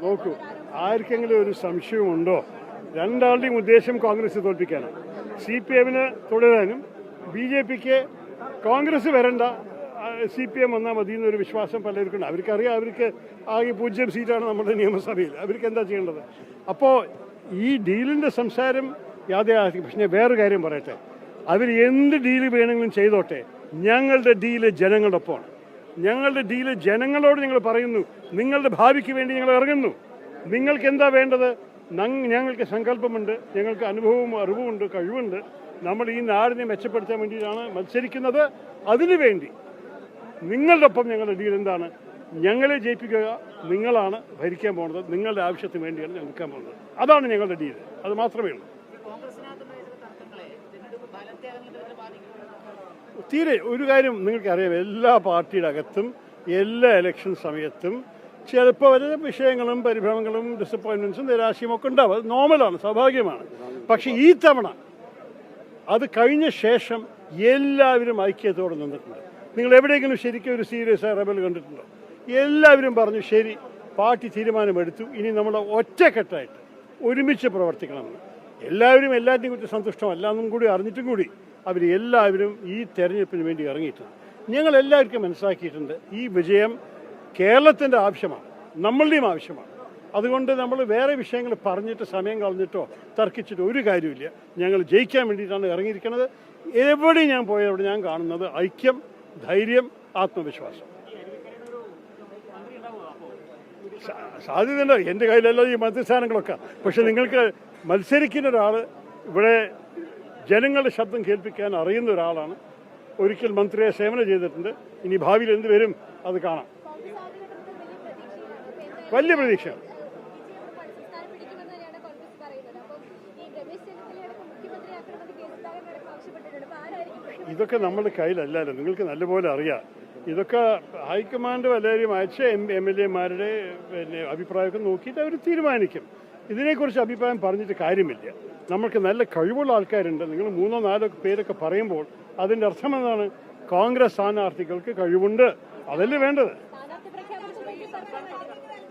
നോക്കൂ, ആർക്കെങ്കിലും ഒരു സംശയമുണ്ടോ? രണ്ടാളുടെയും ഉദ്ദേശം കോൺഗ്രസ് തോൽപ്പിക്കാനാണ്. CPM-ന് തുടരാനും BJP-ക്ക് കോൺഗ്രസ് വരണ്ട, CPM വന്നാൽ മതി എന്നൊരു വിശ്വാസം പലർക്കുണ്ട്. അവർക്കറിയാം അവർക്ക് ആകെ 0 സീറ്റാണ് നമ്മുടെ നിയമസഭയിൽ. അവർക്ക് എന്താ ചെയ്യേണ്ടത്? അപ്പോൾ ഈ ഡീലിൻ്റെ സംസാരം യാഥാർത്ഥ്യം. പക്ഷേ വേറൊരു കാര്യം പറയട്ടെ, അവർ എന്ത് ഡീല് വേണമെങ്കിലും ചെയ്തോട്ടെ, ഞങ്ങളുടെ ഡീല് ജനങ്ങളുടെ ഒപ്പമാണ്. ഞങ്ങളുടെ ഡീല് ജനങ്ങളോട് ഞങ്ങൾ പറയുന്നു, നിങ്ങളുടെ ഭാവിക്ക് വേണ്ടി ഞങ്ങൾ ഇറങ്ങുന്നു. നിങ്ങൾക്ക് എന്താ വേണ്ടത്? ഞങ്ങൾക്ക് സങ്കല്പമുണ്ട്, ഞങ്ങൾക്ക് അനുഭവവും അറിവുമുണ്ട്, കഴിവുണ്ട്. നമ്മൾ ഈ നാടിനെ മെച്ചപ്പെടുത്താൻ വേണ്ടിയിട്ടാണ് മത്സരിക്കുന്നത്. അതിനുവേണ്ടി നിങ്ങളുടെ ഒപ്പം ഞങ്ങളുടെ ഡീൽ എന്താണ്? ഞങ്ങളെ ജയിപ്പിക്കുക, നിങ്ങളാണ് ഭരിക്കാൻ പോകുന്നത്, നിങ്ങളുടെ ആവശ്യത്തിന് വേണ്ടിയാണ് ഞങ്ങൾ നിൽക്കാൻ പോകുന്നത്. അതാണ് ഞങ്ങളുടെ ഡീൽ. അത് മാത്രമേ ഉള്ളൂ. തീരെ ഒരു കാര്യം നിങ്ങൾക്കറിയാം, എല്ലാ പാർട്ടിയുടെ അകത്തും എല്ലാ ഇലക്ഷൻ സമയത്തും ചിലപ്പോൾ വരെ വിഷയങ്ങളും പരിഭ്രമങ്ങളും ഡിസപ്പോയിൻമെൻറ്റ്സും നിരാശയും ഒക്കെ ഉണ്ടാവും. അത് നോർമലാണ്, സ്വാഭാവികമാണ്. പക്ഷേ ഈ തവണ അത് കഴിഞ്ഞ ശേഷം എല്ലാവരും ഐക്യത്തോടെ നിന്നിട്ടുണ്ട്. നിങ്ങൾ എവിടെയെങ്കിലും ശരിക്കും ഒരു സീരിയസ് ആയ റബൽ കണ്ടിട്ടുണ്ടോ? എല്ലാവരും പറഞ്ഞു ശരി, പാർട്ടി തീരുമാനമെടുത്തു, ഇനി നമ്മൾ ഒറ്റക്കെട്ടായിട്ട് ഒരുമിച്ച് പ്രവർത്തിക്കണമെന്ന്. എല്ലാവരും എല്ലാറ്റിനെയും കുറിച്ച് സന്തുഷ്ടമല്ല എന്നും കൂടി അറിഞ്ഞിട്ടും കൂടി അവർ എല്ലാവരും ഈ തെരഞ്ഞെടുപ്പിന് വേണ്ടി ഇറങ്ങിയിട്ടുണ്ട്. ഞങ്ങൾ എല്ലാവർക്കും മനസ്സിലാക്കിയിട്ടുണ്ട്, ഈ വിജയം കേരളത്തിൻ്റെ ആവശ്യമാണ്, നമ്മളുടെയും ആവശ്യമാണ്. അതുകൊണ്ട് നമ്മൾ വേറെ വിഷയങ്ങൾ പറഞ്ഞിട്ട് സമയം കളഞ്ഞിട്ടോ തർക്കിച്ചിട്ടോ ഒരു കാര്യമില്ല. ഞങ്ങൾ ജയിക്കാൻ വേണ്ടിയിട്ടാണ് ഇറങ്ങിയിരിക്കുന്നത്. എവിടെയും ഞാൻ പോയവിടെ ഞാൻ കാണുന്നത് ഐക്യം, ധൈര്യം, ആത്മവിശ്വാസം. സാധ്യതയുണ്ട്, എൻ്റെ കയ്യിലല്ല ഈ മന്ത്രിസ്ഥാനങ്ങളൊക്കെ. പക്ഷെ നിങ്ങൾക്ക് മത്സരിക്കുന്ന ഒരാൾ, ഇവിടെ ജനങ്ങളുടെ ശബ്ദം കേൾപ്പിക്കാൻ അറിയുന്ന ഒരാളാണ്. ഒരിക്കൽ മന്ത്രിയെ സേവനം ചെയ്തിട്ടുണ്ട്. ഇനി ഭാവിയിൽ എന്ത് വരും അത് കാണാം. വലിയ പ്രതീക്ഷയാണ്. ഇതൊക്കെ നമ്മുടെ കയ്യിലല്ലല്ലോ, നിങ്ങൾക്ക് നല്ലപോലെ അറിയാം. ഇതൊക്കെ ഹൈക്കമാൻഡ് വല്ലവരും അയച്ച MLA-മാരുടെ അഭിപ്രായമൊക്കെ നോക്കിയിട്ട് അവർ തീരുമാനിക്കും. ഇതിനെക്കുറിച്ച് അഭിപ്രായം പറഞ്ഞിട്ട് കാര്യമില്ല. നമുക്ക് നല്ല കഴിവുള്ള ആൾക്കാരുണ്ട്. നിങ്ങൾ 3-4 പേരൊക്കെ പറയുമ്പോൾ അതിൻ്റെ അർത്ഥം എന്താണ്? കോൺഗ്രസ് സ്ഥാനാർത്ഥികൾക്ക് കഴിവുണ്ട്, അതല്ലേ വേണ്ടത്.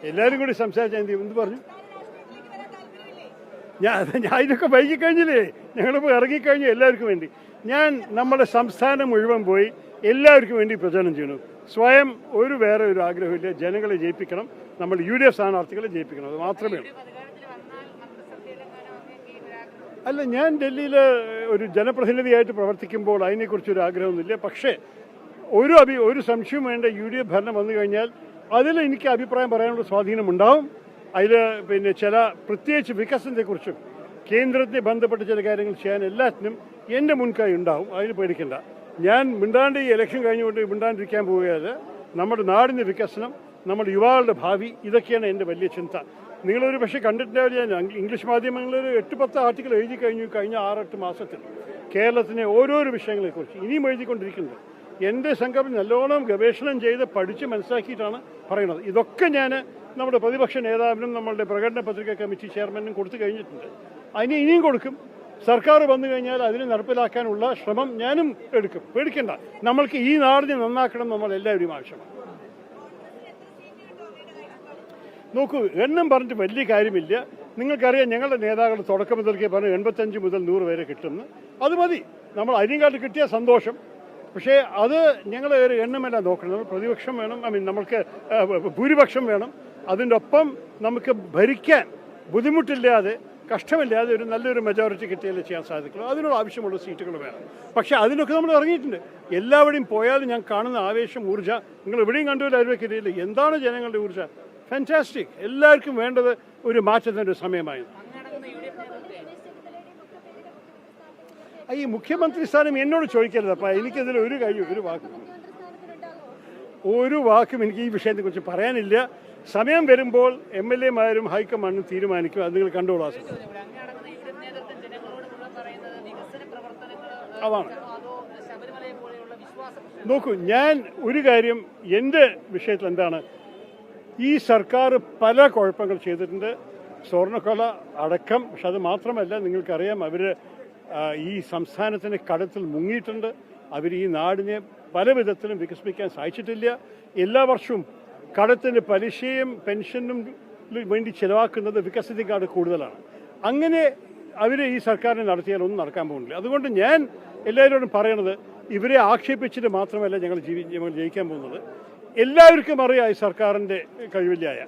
എല്ലാവരും കൂടി സംസാരിച്ചാൽ എന്ത് പറഞ്ഞു? ഞാൻ ഇതൊക്കെ വൈകിക്കഴിഞ്ഞില്ലേ, ഞങ്ങളിപ്പോൾ ഇറങ്ങിക്കഴിഞ്ഞു എല്ലാവർക്കും വേണ്ടി. ഞാൻ നമ്മുടെ സംസ്ഥാനം മുഴുവൻ പോയി എല്ലാവർക്കും വേണ്ടി പ്രചരണം ചെയ്യുന്നു. സ്വയം വേറെ ഒരു ആഗ്രഹമില്ല. ജനങ്ങളെ ജയിപ്പിക്കണം, നമ്മൾ UDF സ്ഥാനാർത്ഥികളെ ജയിപ്പിക്കണം, അത് മാത്രമേ ഉള്ളൂ. അല്ല, ഞാൻ ഡൽഹിയിൽ ഒരു ജനപ്രതിനിധിയായിട്ട് പ്രവർത്തിക്കുമ്പോൾ അതിനെക്കുറിച്ചൊരു ആഗ്രഹമൊന്നുമില്ല. പക്ഷേ ഒരു സംശയവും വേണ്ട, UDF ഭരണം വന്നു കഴിഞ്ഞാൽ അതിൽ എനിക്ക് അഭിപ്രായം പറയാനുള്ള സ്വാധീനമുണ്ടാവും. അതിൽ ചില പ്രത്യേകിച്ച് വികസനത്തെക്കുറിച്ചും കേന്ദ്രത്തെ ബന്ധപ്പെട്ട് ചില കാര്യങ്ങൾ ചെയ്യാൻ എല്ലാത്തിനും എൻ്റെ മുൻകൈ ഉണ്ടാവും. അതിന് പേടിക്കണ്ട. ഞാൻ മിണ്ടാണ്ട് ഈ ഇലക്ഷൻ കഴിഞ്ഞുകൊണ്ട് മിണ്ടാണ്ടിരിക്കാൻ പോവുകയത്. നമ്മുടെ നാടിൻ്റെ വികസനം, നമ്മുടെ യുവാക്കളുടെ ഭാവി, ഇതൊക്കെയാണ് എൻ്റെ വലിയ ചിന്ത. നിങ്ങളൊരു പക്ഷേ കണ്ടിട്ടുണ്ടാവില്ല, ഞാൻ ഇംഗ്ലീഷ് മാധ്യമങ്ങളിൽ 8-10 ആർട്ടിക്കിൾ എഴുതി കഴിഞ്ഞ 6-8 മാസത്തിൽ കേരളത്തിലെ ഓരോരോ വിഷയങ്ങളെക്കുറിച്ച് ഇനിയും എഴുതിക്കൊണ്ടിരിക്കുന്നത്. എൻ്റെ സംഘം നല്ലോണം ഗവേഷണം ചെയ്ത് പഠിച്ച് മനസ്സിലാക്കിയിട്ടാണ് പറയുന്നത്. ഇതൊക്കെ ഞാൻ നമ്മുടെ പ്രതിപക്ഷ നേതാവിനും നമ്മളുടെ പ്രകടന പത്രിക കമ്മിറ്റി ചെയർമാനും കൊടുത്തു കഴിഞ്ഞിട്ടുണ്ട്. അതിന് ഇനിയും കൊടുക്കും. സർക്കാർ വന്നു കഴിഞ്ഞാൽ അതിനെ നടപ്പിലാക്കാനുള്ള ശ്രമം ഞാനും എടുക്കും. പേടിക്കണ്ട, നമ്മൾക്ക് ഈ നാടിനെ നന്നാക്കണം, നമ്മൾ എല്ലാവരും ആവശ്യമാണ്. നോക്കൂ, എണ്ണം പറഞ്ഞിട്ട് വലിയ കാര്യമില്ല. നിങ്ങൾക്കറിയാം, ഞങ്ങളുടെ നേതാക്കൾ തുടക്കം മുതൽക്കേ പറഞ്ഞു 85 മുതൽ 100 വരെ കിട്ടുന്നു. അത് മതി. നമ്മൾ അതിനെക്കാട്ട് കിട്ടിയ സന്തോഷം. പക്ഷേ അത് ഞങ്ങൾ ഒരു എണ്ണമെല്ലാം നോക്കണം. നമ്മൾ പ്രതിപക്ഷം വേണം, നമ്മൾക്ക് ഭൂരിപക്ഷം വേണം. അതിൻ്റെ ഒപ്പം നമുക്ക് ഭരിക്കാൻ ബുദ്ധിമുട്ടില്ലാതെ, കഷ്ടമില്ലാതെ ഒരു നല്ലൊരു മെജോറിറ്റി കിട്ടിയാലേ ചെയ്യാൻ സാധിക്കുള്ളൂ. അതിനുള്ള ആവശ്യമുള്ള സീറ്റുകൾ വേണം. പക്ഷേ അതിനൊക്കെ നമ്മൾ ഇറങ്ങിയിട്ടുണ്ട്. എല്ലാവരുടെയും പോയാലും ഞാൻ കാണുന്ന ആവേശം, ഊർജ്ജ നിങ്ങൾ എവിടെയും കണ്ടുപോലും അരുവയ്ക്കില്ല. എന്താണ് ജനങ്ങളുടെ ഊർജ്ജ! ഫാന്റാസ്റ്റിക്. എല്ലാവർക്കും വേണ്ടത് ഒരു മാറ്റത്തിൻ്റെ ഒരു സമയമായിരുന്നു. ഈ മുഖ്യമന്ത്രി സ്ഥാനം എന്നോട് ചോദിക്കരുത്. അപ്പം എനിക്കതിൽ ഒരു വാക്കും എനിക്ക് ഈ വിഷയത്തെക്കുറിച്ച് പറയാനില്ല. സമയം വരുമ്പോൾ MLA-മാരും ഹൈക്കമാൻഡും തീരുമാനിക്കും. അത് നിങ്ങൾ കണ്ടോളാം. അതാണ്. നോക്കൂ, ഞാൻ ഒരു കാര്യം എൻ്റെ വിഷയത്തിൽ എന്താണ്, ഈ സർക്കാർ പല കുഴപ്പങ്ങൾ ചെയ്തിട്ടുണ്ട്, സ്വർണ്ണക്കൊല അടക്കം. പക്ഷെ അത് മാത്രമല്ല, നിങ്ങൾക്കറിയാം, അവർ ഈ സംസ്ഥാനത്തിൻ്റെ കടത്തിൽ മുങ്ങിയിട്ടുണ്ട്. അവർ ഈ നാടിനെ പല വിധത്തിലും വികസിപ്പിക്കാൻ സാധിച്ചിട്ടില്ല. എല്ലാ വർഷവും കടത്തിന് പലിശയും പെൻഷനും വേണ്ടി ചിലവാക്കുന്നത് വികസിതക്കാട് കൂടുതലാണ്. അങ്ങനെ അവർ ഈ സർക്കാരിനെ നടത്തിയാൽ ഒന്നും നടക്കാൻ പോകുന്നില്ല. അതുകൊണ്ട് ഞാൻ എല്ലാവരോടും പറയണത്, ഇവരെ ആക്ഷേപിച്ചിട്ട് മാത്രമല്ല ഞങ്ങൾ ജയിക്കാൻ പോകുന്നത്. എല്ലാവർക്കും അറിയാം ഈ സർക്കാരിൻ്റെ കഴിവില്ലായ.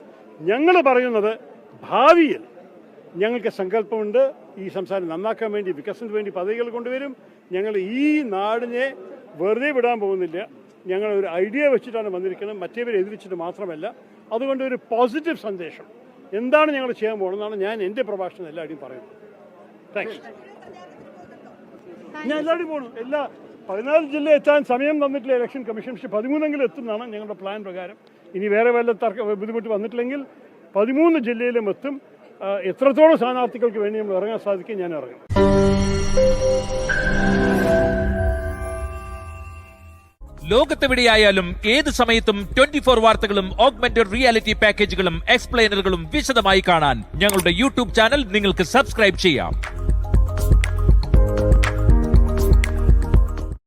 ഞങ്ങൾ പറയുന്നത് ഭാവിയിൽ ഞങ്ങൾക്ക് സങ്കല്പമുണ്ട്. ഈ സംസ്ഥാനം നന്നാക്കാൻ വേണ്ടി, വികസനത്തിന് വേണ്ടി പദ്ധതികൾ കൊണ്ടുവരും. ഞങ്ങൾ ഈ നാടിനെ വെറുതെ വിടാൻ പോകുന്നില്ല. ഞങ്ങൾ ഒരു ഐഡിയ വെച്ചിട്ടാണ് വന്നിരിക്കുന്നത്, മറ്റേവരെ എതിരിച്ചിട്ട് മാത്രമല്ല. അതുകൊണ്ട് ഒരു പോസിറ്റീവ് സന്ദേശം എന്താണ് ഞങ്ങൾ ചെയ്യാൻ പോകുന്നതെന്നാണ് ഞാൻ എൻ്റെ പ്രഭാഷണം എല്ലാവരും പറയുന്നത്. താങ്ക്സ്. ഞാൻ എല്ലാവരും പോകണം. 14 ജില്ല എത്താൻ സമയം തന്നിട്ടില്ല ഇലക്ഷൻ കമ്മീഷൻ. പക്ഷേ 13 എത്തുന്നതാണ് ഞങ്ങളുടെ പ്ലാൻ പ്രകാരം. ഇനി വേറെ വല്ല ബുദ്ധിമുട്ട് വന്നിട്ടില്ലെങ്കിൽ 13 ജില്ലയിലും എത്തും. എത്രത്തോളം സ്ഥാനാർത്ഥികൾക്ക് വേണ്ടി നമ്മൾ ഇറങ്ങാൻ സാധിക്കും, ഞാൻ ഇറങ്ങും. ലോകത്തെവിടെയായാലും ഏത് സമയത്തും 24 വാർത്തകളും ഓഗ്മെന്റഡ് റിയാലിറ്റി പാക്കേജുകളും എക്സ്പ്ലെയിനറുകളും വിശദമായി കാണാൻ ഞങ്ങളുടെ യൂട്യൂബ് ചാനൽ നിങ്ങൾക്ക് സബ്സ്ക്രൈബ് ചെയ്യാം.